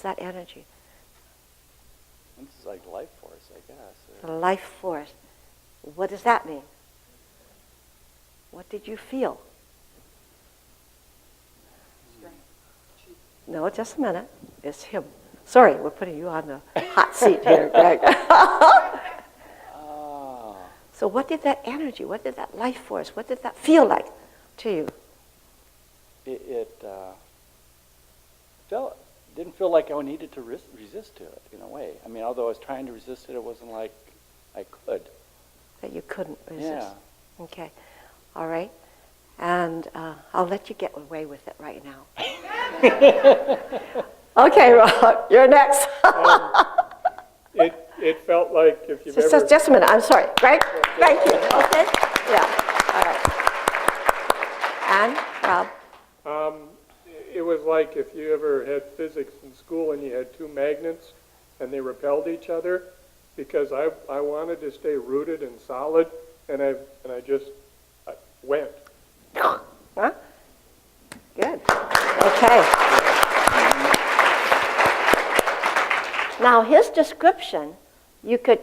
that energy? It's like life force, I guess. The life force. What does that mean? What did you feel? No, just a minute. It's him. Sorry, we're putting you on the hot seat here, Greg. So what did that energy, what did that life force, what did that feel like to you? It didn't feel like I needed to resist to it in a way. I mean, although I was trying to resist it, it wasn't like I could. That you couldn't resist. Yeah. Okay. All right. And I'll let you get away with it right now. Okay, Rob, you're next. It felt like if you've ever... Just a minute, I'm sorry. Greg? Thank you. Okay? Yeah. All right. And, Rob? It was like if you ever had physics in school and you had two magnets and they repelled each other, because I wanted to stay rooted and solid, and I went. Huh? Good. Okay. Now his description, you could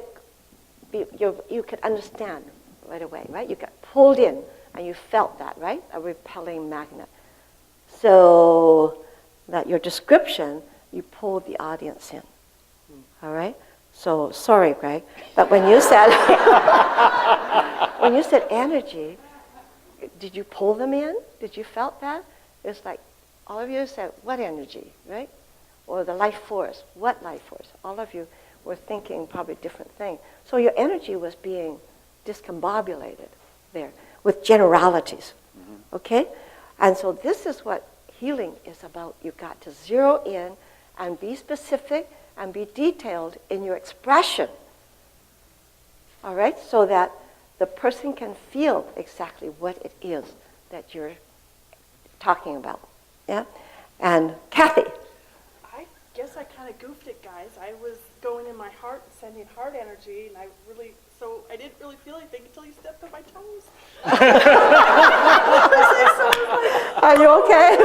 understand right away, right? You got pulled in, and you felt that, right? A repelling magnet. So that your description, you pulled the audience in. All right. So sorry, Greg, but when you said energy, did you pull them in? Did you felt that? It's like all of you said, what energy, right? Or the life force. What life force? All of you were thinking probably different things. So your energy was being discombobulated there with generalities. Mm-hmm. Okay? And so this is what healing is about. You've got to zero in and be specific and be detailed in your expression. All right? So that the person can feel exactly what it is that you're talking about. Yeah? And Kathy. I guess I kind of goofed it, guys. I was going in my heart and sending heart energy, and I didn't really feel anything until you stepped on my toes. Are you okay?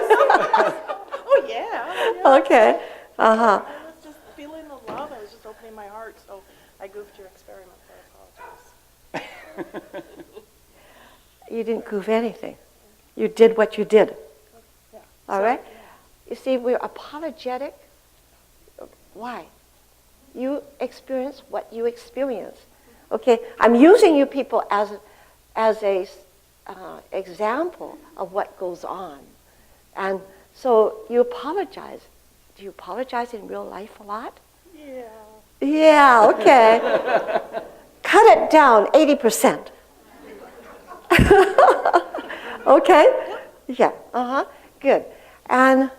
Oh, yeah. Okay. Uh-huh. I was just feeling the love. I was just opening my heart, so I goofed your experiment. I apologize. You didn't goof anything. You did what you did. Yeah. All right? You see, we're apologetic. Why? You experience what you experience. Okay? I'm using you people as a example of what goes on. And so you apologize. Do you apologize in real life a lot? Yeah. Yeah, okay. Cut it down 80%. Okay? Yeah, uh-huh, good. And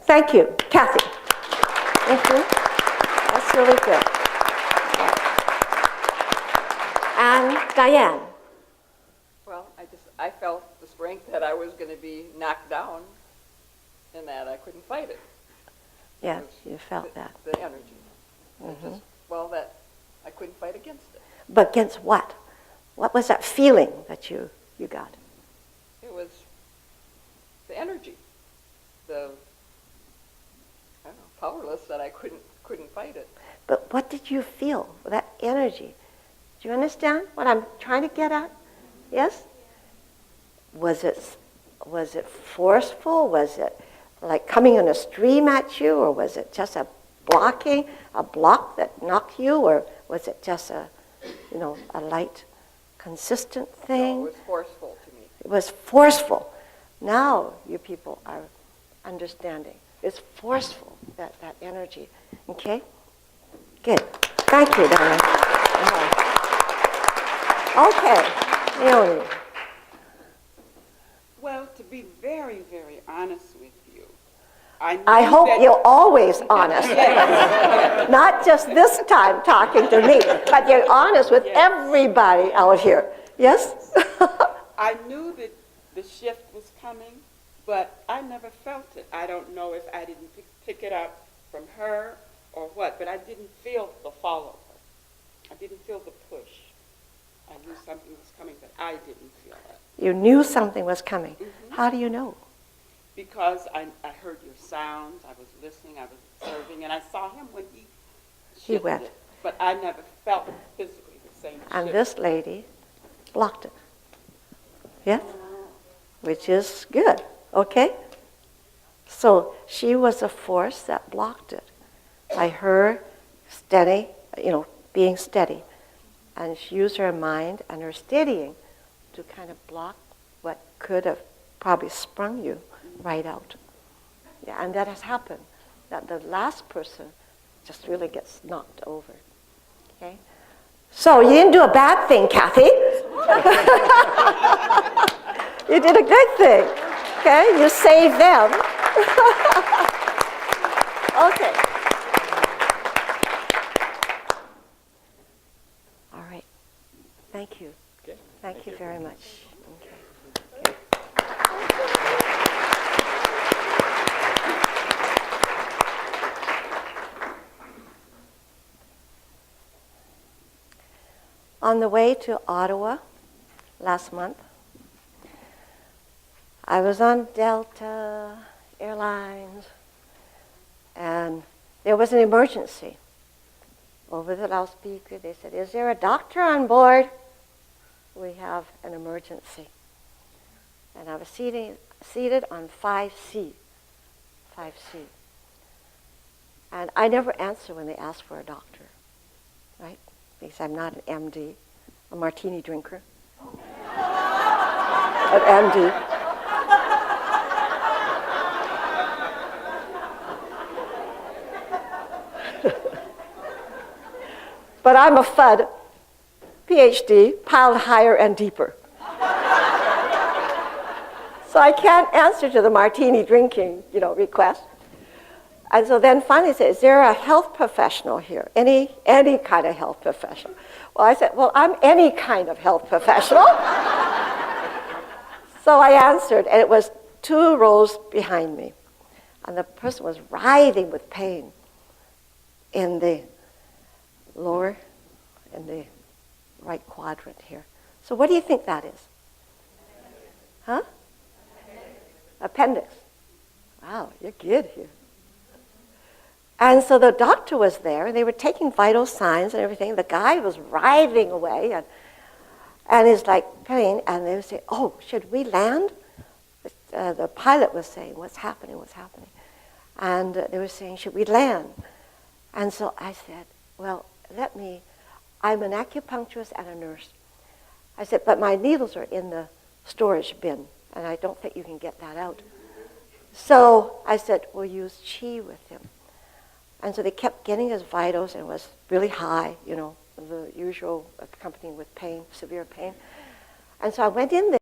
thank you, Kathy. Thank you. That's really good. And Diane. Well, I felt the strength that I was going to be knocked down and that I couldn't fight it. Yes, you felt that. The energy. Mm-hmm. That I couldn't fight against it. But against what? What was that feeling that you got? It was the energy. The powerless that I couldn't fight it. But what did you feel? That energy. Do you understand what I'm trying to get at? Yes? Was it forceful? Was it like coming in a stream at you? Or was it just a block that knocked you? Or was it just a light, consistent thing? No, it was forceful to me. It was forceful. Now you people are understanding. It's forceful, that energy. Okay? Good. Thank you, Diane. Okay, Leonie. Well, to be very, very honest with you, I hope you're always honest. Not just this time talking to me, but you're honest with everybody out here. Yes? I knew that the shift was coming, but I never felt it. I don't know if I didn't pick it up from her or what, but I didn't feel the follow. I didn't feel the push. I knew something was coming, but I didn't feel it. You knew something was coming. Mm-hmm. How do you know? because I heard your sounds, I was listening, I was observing, and I saw him when he He shifted went. it, but I never felt physically the same And shift. this lady blocked it. Yes? Which is good. Okay? So she was a force that blocked it by her steady, being steady. And she used her mind and her steadying to kind of block what could have probably sprung you right out. Yeah, and that has happened. That the last person just really gets knocked over. Okay? So you didn't do a bad thing, Kathy. You did a good thing. Okay? You saved them. Okay. All right. Thank you. Okay. Thank you very much. Okay. On the way to Ottawa last month, I was on Delta Airlines, and there was an emergency. Over the loudspeaker, they said, "Is there a doctor on board? We have an emergency." And I was seated on 5C. 5C. And I never answer when they ask for a doctor, right? Because I'm not an MD, a martini drinker. An MD. But I'm a FUD, PhD, piled higher and deeper. So I can't answer to the martini drinking, request. And so then finally I said, "Is there a health professional here? Any kind of health professional?" Well, I said, "Well, I'm any kind of health professional." So I answered, and it was 2 rows behind me. And the person was writhing with pain in the right quadrant here. So what do you think that is? Huh? Appendix. Wow, you're good here. And so the doctor was there, and they were taking vital signs and everything. The guy was writhing away, and he's like pain. And they would say, "Oh, should we land?" The pilot was saying, "What's happening? What's happening?" And they were saying, "Should we land?" And so I said, "Well, I'm an acupuncturist and a nurse." I said, "But my needles are in the storage bin, and I don't think you can get that out." So I said, "We'll use qi with him." And so they kept getting his vitals, and it was really high, the usual accompanying with pain, severe pain. And so I went in there.